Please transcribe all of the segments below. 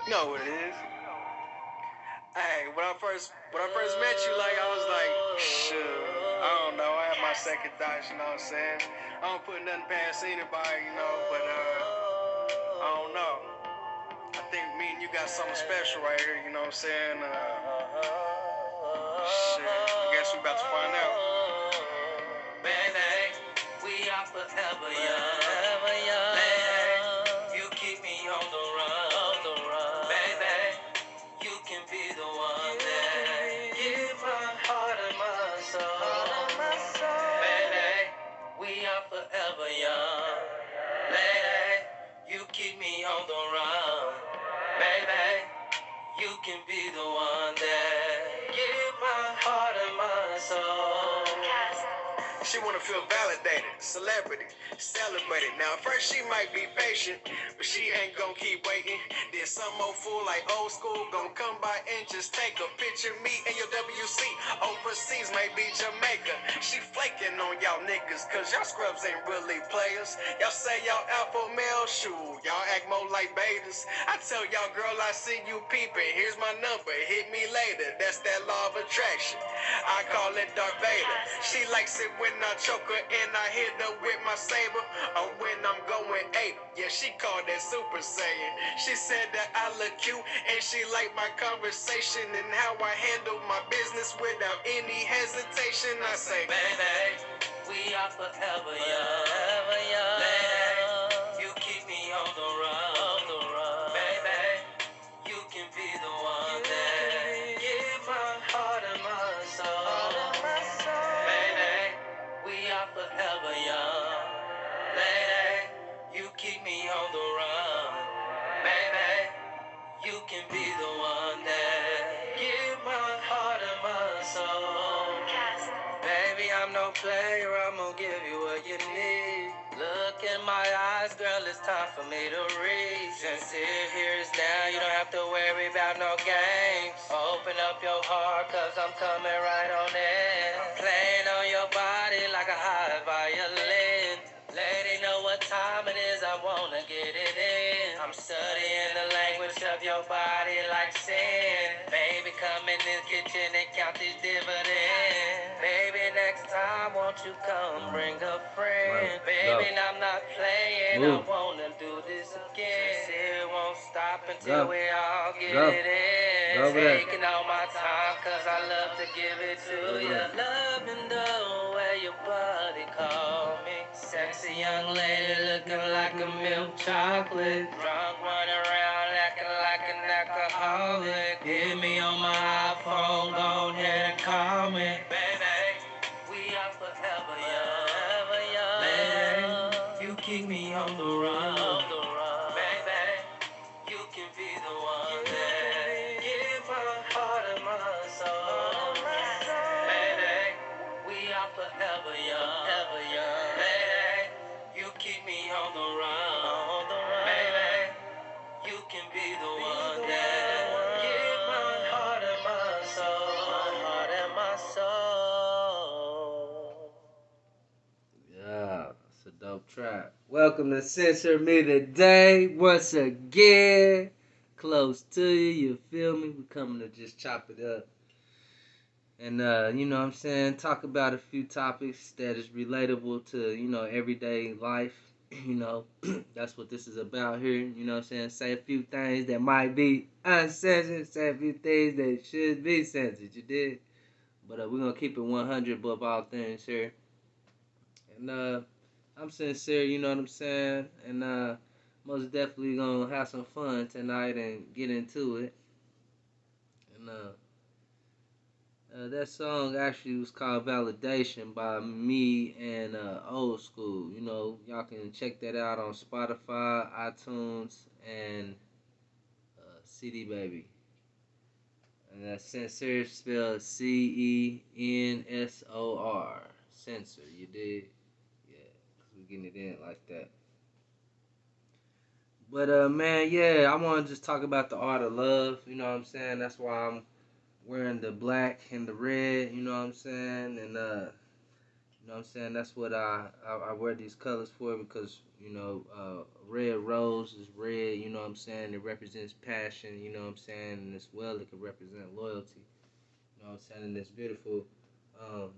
You know what it is. Hey, when I first met you, like I was like, sure, I don't know. I had my second thoughts, you know what I'm saying? I don't put nothing past anybody, but I don't know. I think me and you got something special right here, you know what I'm saying? Shit, I guess we about to find out. Baby, we are forever young. Lady, you keep me on the run. Baby, you can be the one that give my heart and my soul. Baby, we are forever young. Lady, you keep me on the run. Baby, you can be the one that give my heart and my soul. She wanna feel validated, celebrity, celebrated. Now at first she might be patient, but she ain't gon' keep waiting. Then some old fool like old school gon' come by and just take a picture. Me and your WC overseas, maybe Jamaica. She flaking on y'all niggas, cause y'all scrubs ain't really players. Y'all say y'all alpha male, shoot, y'all act more like betas. I tell y'all, girl, I see you peeping. Here's my number, hit me later. That's that law of attraction. I call it Darth Vader. She likes it when I choke her and I hit her with my saber, or when I'm going ape. Yeah, she called that Super Saiyan. She said that I look cute and she liked my conversation and how I handle my business without any hesitation. I say, baby, we are forever young. Lady, you keep me on the run. Baby, you can be the one that give my heart and my soul. Baby, we are forever young. Lady, you keep me on the run. Baby, you can be the one that give my heart and my soul. Baby, I'm no player, I'm gonna give you what you need. Look in my eyes, girl, it's time for me to reach. Sincere, here is now, you don't have to worry about no games. Open up your heart, cause I'm coming right on in. Playing on your body like a high violin. Lady, know what time it is, I wanna get it in. I'm studying the language of your body like sin. Baby, come in this kitchen and count these dividends. Baby, next time, won't you come bring a friend? Baby, I'm not playing, I wanna do this again. It won't stop until we all get it in. Taking all my time, cause I love to give it to you. Loving the way your body call me. Sexy young lady looking like a milk chocolate. Drunk running around acting like an alcoholic. Hit me on my iPhone, go ahead and call me. Baby, we are forever young. Lady, you keep me on the run. Baby, you can be the one that give my heart and my soul. Baby, we are forever young. Lady, you keep me on the run. Baby, you can be the one that give my heart and my soul. Yeah, it's a dope track. Welcome to Censor Me Today. Once again, close to you, you feel me? We're coming to just chop it up. And, you know what I'm saying? Talk about a few topics that is relatable to, everyday life. You know, that's what this is about here. You know what I'm saying? Say a few things that might be uncensored. Say a few things that should be censored. You did? But we're going to keep it 100 above all things here. And I'm sincere, you know what I'm saying? And most definitely gonna have some fun tonight and get into it. And that song actually was called Validation by me and Old School. You know, y'all can check that out on Spotify, iTunes, and CD Baby. And that's Censor spelled Censor. Censor, you did? Yeah, 'cause we're getting it in like that. But man, yeah, I want to just talk about the art of love. You know what I'm saying? That's why I'm wearing the black and the red. You know what I'm saying? And know what I'm saying? That's what I wear these colors for because, red rose is red, you know what I'm saying? It represents passion, you know what I'm saying? And as well, it can represent loyalty, you know what I'm saying? And this beautiful um,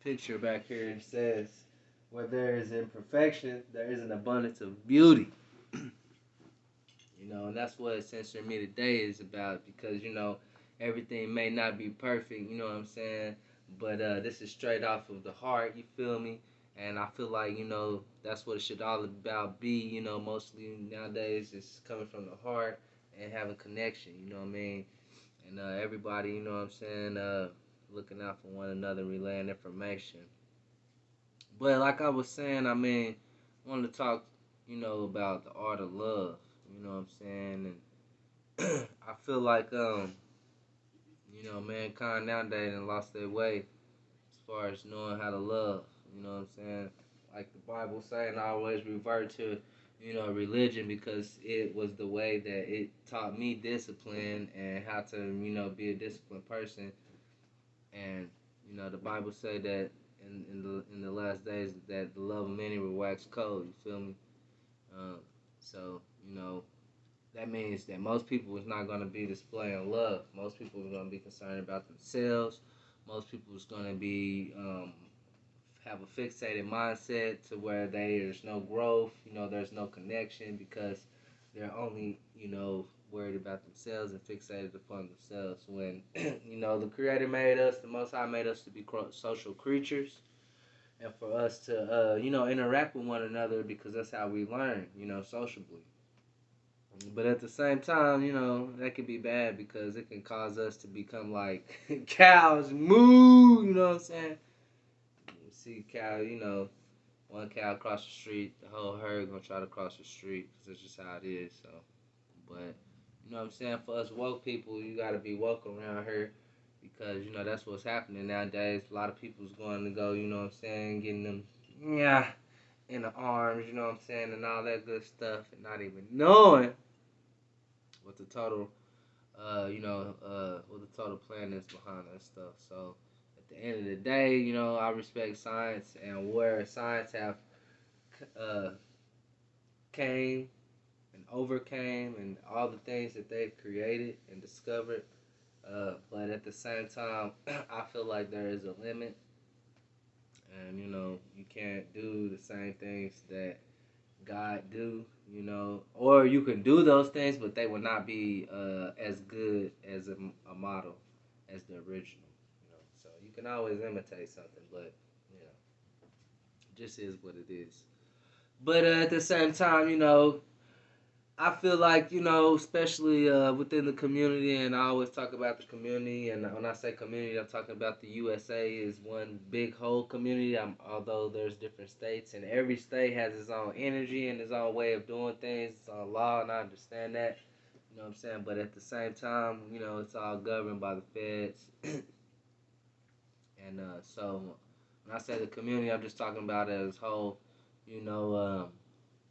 picture back here it says, where there is imperfection, there is an abundance of beauty. And that's what Censor Me Today is about because, everything may not be perfect, you know what I'm saying? But this is straight off of the heart, you feel me? And I feel like, that's what it should all about be, mostly nowadays it's coming from the heart and having connection, you know what I mean? And everybody, you know what I'm saying, looking out for one another, relaying information. But like I was saying, I wanted to talk, about the art of love, you know what I'm saying? And I feel like mankind nowadays and lost their way as far as knowing how to love. You know what I'm saying? Like the Bible saying, I always revert to, religion because it was the way that it taught me discipline and how to, be a disciplined person. And the Bible say that in the last days that the love of many will wax cold. You feel me? Um, so that means that most people is not going to be displaying love. Most people are going to be concerned about themselves. Most people is going to be have a fixated mindset to where there's no growth. There's no connection because they're only worried about themselves and fixated upon themselves. When the Creator made us, the Most High made us to be social creatures. And for us to, interact with one another because that's how we learn, sociably. But at the same time, that can be bad because it can cause us to become like cows, moo, you know what I'm saying? You see cow, one cow across the street, the whole herd gonna try to cross the street because that's just how it is. So, but you know what I'm saying? For us woke people, you gotta be woke around here because that's what's happening nowadays. A lot of people's going to go, you know what I'm saying, getting them, yeah, in the arms, you know what I'm saying, and all that good stuff, and not even knowing what the total what the total plan is behind that stuff. So at the end of the day, I respect science and where science have uh, came and overcame and all the things that they've created and discovered. But at the same time, I feel like there is a limit, and you can't do the same things that God do, or you can do those things, but they will not be as good as a model as the original. So you can always imitate something, but it just is what it is. But at the same time, I feel like, especially within the community, and I always talk about the community, and when I say community, I'm talking about the USA is one big whole community, although there's different states, and every state has its own energy and its own way of doing things, its own law, and I understand that, you know what I'm saying, but at the same time, it's all governed by the feds, and so when I say the community, I'm just talking about it as whole, you know, um,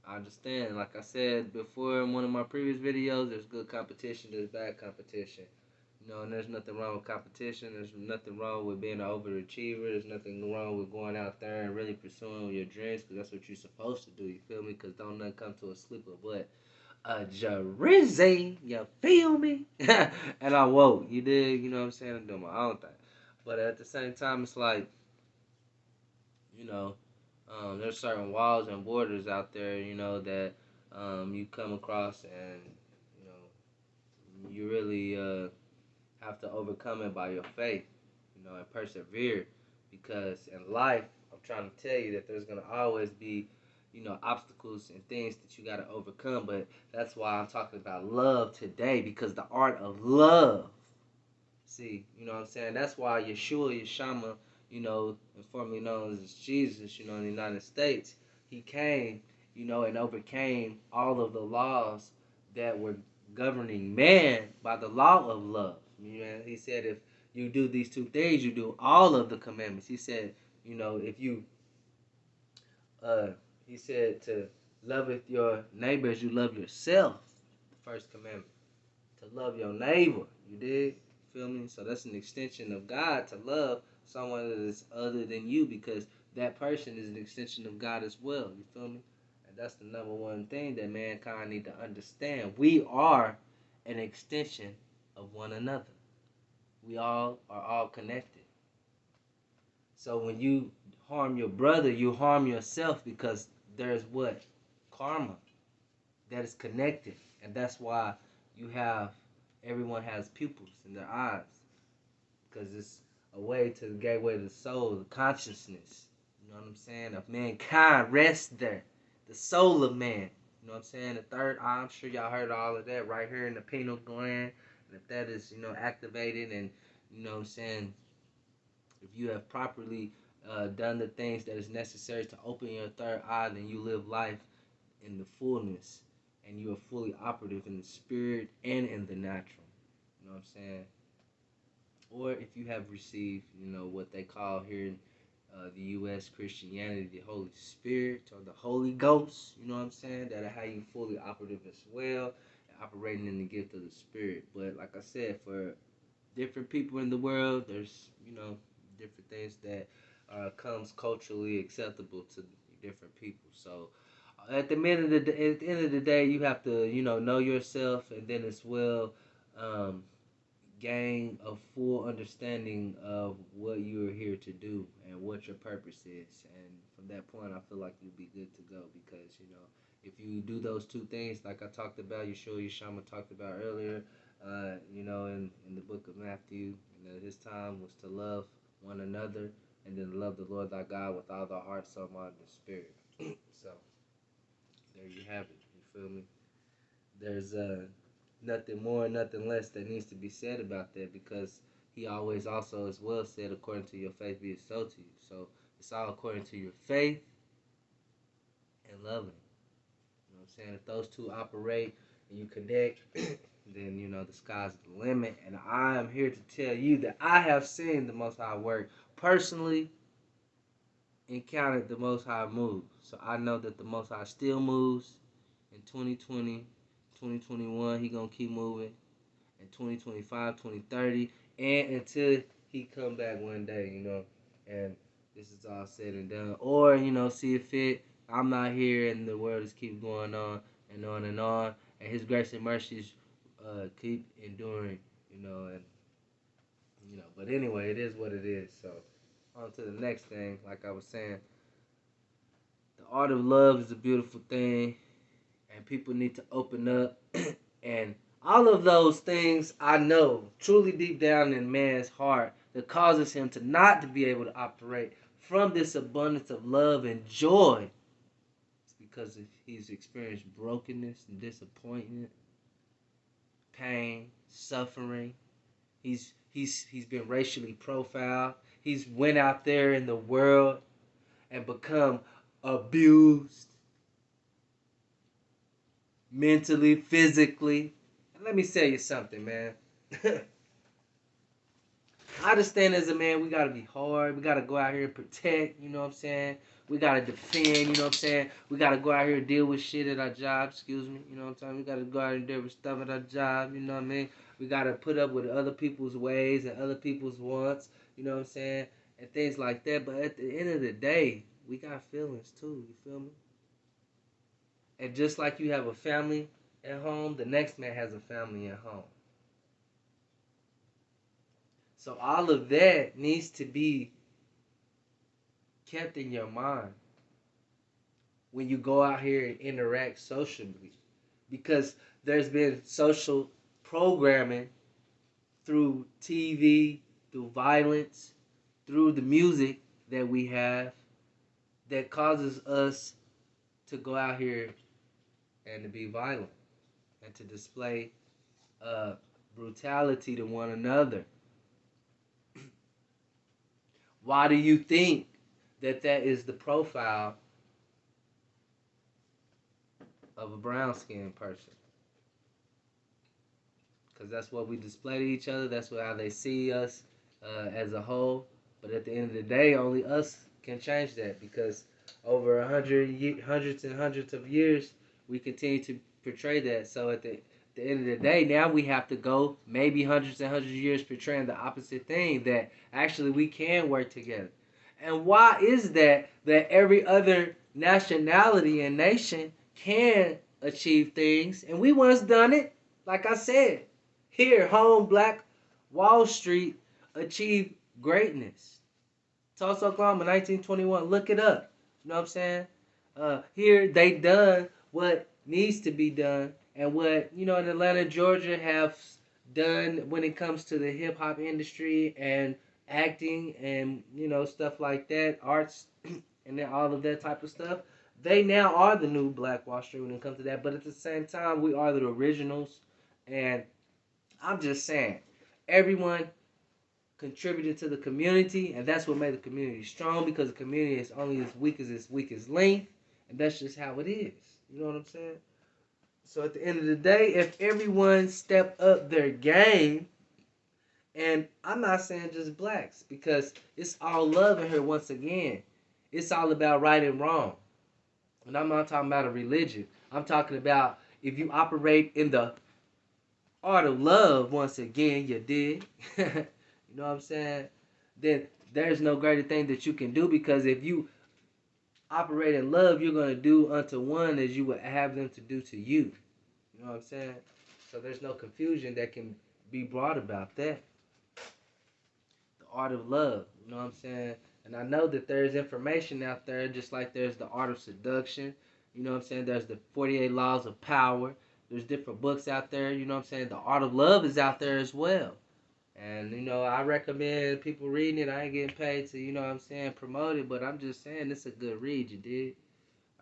I understand. Like I said before in one of my previous videos, there's good competition, there's bad competition. And there's nothing wrong with competition. There's nothing wrong with being an overachiever. There's nothing wrong with going out there and really pursuing your dreams because that's what you're supposed to do. You feel me? Because don't nothing come to a sleeper but a Jerizzy. You feel me? And I woke. You dig? You know what I'm saying? I'm doing my own thing. But at the same time, it's like, you know, there's certain walls and borders out there, that you come across, and you really have to overcome it by your faith, and persevere. Because in life, I'm trying to tell you that there's gonna always be, obstacles and things that you gotta overcome. But that's why I'm talking about love today, because the art of love. See, you know what I'm saying? That's why Yeshua, formerly known as Jesus, in the United States, he came, and overcame all of the laws that were governing man by the law of love. He said if you do these two things, you do all of the commandments. He said, if you, uh, he said to love with your neighbor as you love yourself, the first commandment to love your neighbor. You did? Feel me? So that's an extension of God to love someone that is other than you, because that person is an extension of God as well. You feel me? And that's the number one thing that mankind need to understand. We are an extension of one another. We all are all connected. So when you harm your brother, you harm yourself, because there's what? Karma that is connected. And that's why you have everyone has pupils in their eyes, because it's a way to the gateway to the soul, the consciousness. You know what I'm saying? Of mankind rests there, the soul of man. You know what I'm saying? The third eye. I'm sure y'all heard all of that right here in the pineal gland. And if that is, activated, and you know what I'm saying, if you have properly done the things that is necessary to open your third eye, then you live life in the fullness, and you are fully operative in the spirit and in the natural. You know what I'm saying? Or if you have received, what they call here in the U.S. Christianity, the Holy Spirit or the Holy Ghost, you know what I'm saying? That'll have you fully operative as well, operating in the gift of the Spirit. But like I said, for different people in the world, there's, different things that comes culturally acceptable to different people. So at the end of the day, you have to, know yourself, and then as well, um, gain a full understanding of what you're here to do and what your purpose is. And from that point, I feel like you'll be good to go, because, if you do those two things, like I talked about, Yeshua Yeshama talked about earlier, in the book of Matthew, his time was to love one another, and then love the Lord thy God with all thy heart, soul, mind, and spirit. So, there you have it. You feel me? There's nothing more, nothing less that needs to be said about that, because he always also as well said, according to your faith be it so to you. So it's all according to your faith and loving. You know what I'm saying? If those two operate and you connect, then the sky's the limit. And I am here to tell you that I have seen the Most High work personally, encountered the Most High move. So I know that the Most High still moves in 2020, 2021. He gonna keep moving in 2025, 2030, and until he come back one day, and this is all said and done. Or, see if it, I'm not here and the world just keep going on and on and on, and his grace and mercies keep enduring, and, but anyway, it is what it is. So, on to the next thing. Like I was saying, the art of love is a beautiful thing, and people need to open up. And all of those things, I know truly deep down in man's heart, that causes him to not to be able to operate from this abundance of love and joy. It's because he's experienced brokenness and disappointment, pain, suffering. He's been racially profiled. He's went out there in the world and become abused mentally, physically. And let me tell you something, man. I understand as a man, we gotta be hard. We gotta go out here and protect, you know what I'm saying? We gotta defend, you know what I'm saying? We gotta go out here and deal with shit at our job, excuse me, you know what I'm saying? We gotta go out and deal with stuff at our job, you know what I mean? We gotta put up with other people's ways and other people's wants, you know what I'm saying? And things like that. But at the end of the day, we got feelings too, you feel me? And just like you have a family at home, the next man has a family at home. So all of that needs to be kept in your mind when you go out here and interact socially. Because there's been social programming through TV, through violence, through the music that we have, that causes us to go out here and to be violent and to display brutality to one another. Why do you think that that is the profile of a brown skinned person? Because that's what we display to each other. That's how they see us as a whole. But at the end of the day, only us can change that, because over hundreds and hundreds of years, we continue to portray that. So the end of the day, now we have to go maybe hundreds and hundreds of years portraying the opposite thing, that actually we can work together. And why is that every other nationality and nation can achieve things and we once done it? Like I said, here, home black Wall Street achieved greatness. Tulsa, Oklahoma, 1921. Look it up. You know what I'm saying? Here they done what needs to be done, and what in Atlanta, Georgia, have done when it comes to the hip hop industry and acting and stuff like that, arts, and then all of that type of stuff. They now are the new Black Wall Street when it comes to that. But at the same time, we are the originals, and I'm just saying, everyone contributed to the community, and that's what made the community strong, because the community is only as weak as its weakest link, and that's just how it is. You know what I'm saying? So at the end of the day, if everyone step up their game, and I'm not saying just blacks, because it's all love in here once again. It's all about right and wrong. And I'm not talking about a religion. I'm talking about if you operate in the art of love, once again, you did. You know what I'm saying? Then there's no greater thing that you can do, because if you operate in love, you're going to do unto one as you would have them to do to you. You know what I'm saying? So there's no confusion that can be brought about that. The art of love. You know what I'm saying? And I know that there's information out there, just like there's the art of seduction. You know what I'm saying? There's the 48 laws of power. There's different books out there. You know what I'm saying? The art of love is out there as well. And, I recommend people reading it. I ain't getting paid to, what I'm saying, promote it. But I'm just saying it's a good read, you did.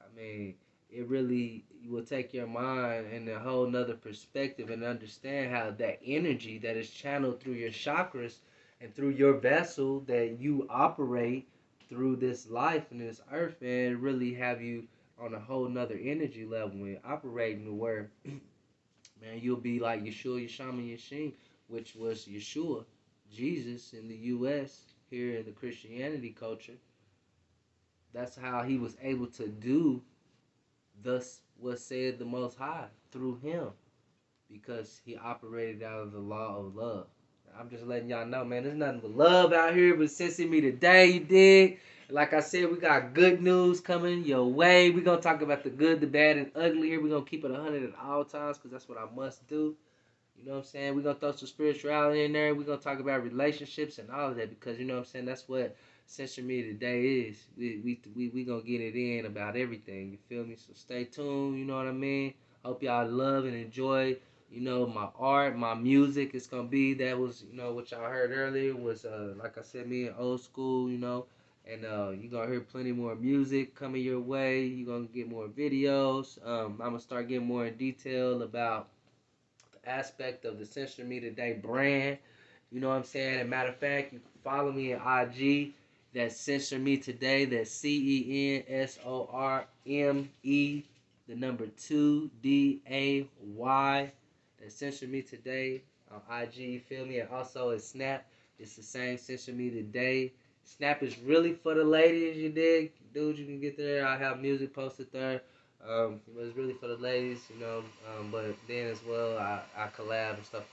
I mean, it really will take your mind in a whole nother perspective, and understand how that energy that is channeled through your chakras and through your vessel that you operate through this life and this earth, man, really have you on a whole nother energy level and operating to where, man, you'll be like Yeshua, Yeshama, Yeshim, which was Yeshua, Jesus in the U.S., here in the Christianity culture. That's how he was able to do thus was said the Most High through him, because he operated out of the law of love. I'm just letting y'all know, man, there's nothing but love out here but sensing me today, you dig? Like I said, we got good news coming your way. We're going to talk about the good, the bad, and ugly here. We're going to keep it 100 at all times, because that's what I must do. You know what I'm saying? We're going to throw some spirituality in there. We're going to talk about relationships and all of that, because, you know what I'm saying, that's what Central Media today is. We going to get it in about everything. You feel me? So stay tuned. You know what I mean? Hope y'all love and enjoy, my art, my music. It's going to be, that was, what y'all heard earlier was, like I said, me and Old School, and you're going to hear plenty more music coming your way. You're going to get more videos. I'm going to start getting more in detail about aspect of the Censor Me Today brand. You know what I'm saying? As a matter of fact, you can follow me at IG. That's Censor Me Today. That's CENSORME, the number 2DAY. That's Censor Me Today on IG. You feel me? And also at Snap, it's the same, Censor Me Today. Snap is really for the ladies, you dig? Dude, you can get there. I have music posted there. It was really for the ladies, but then as well, I collab and stuff like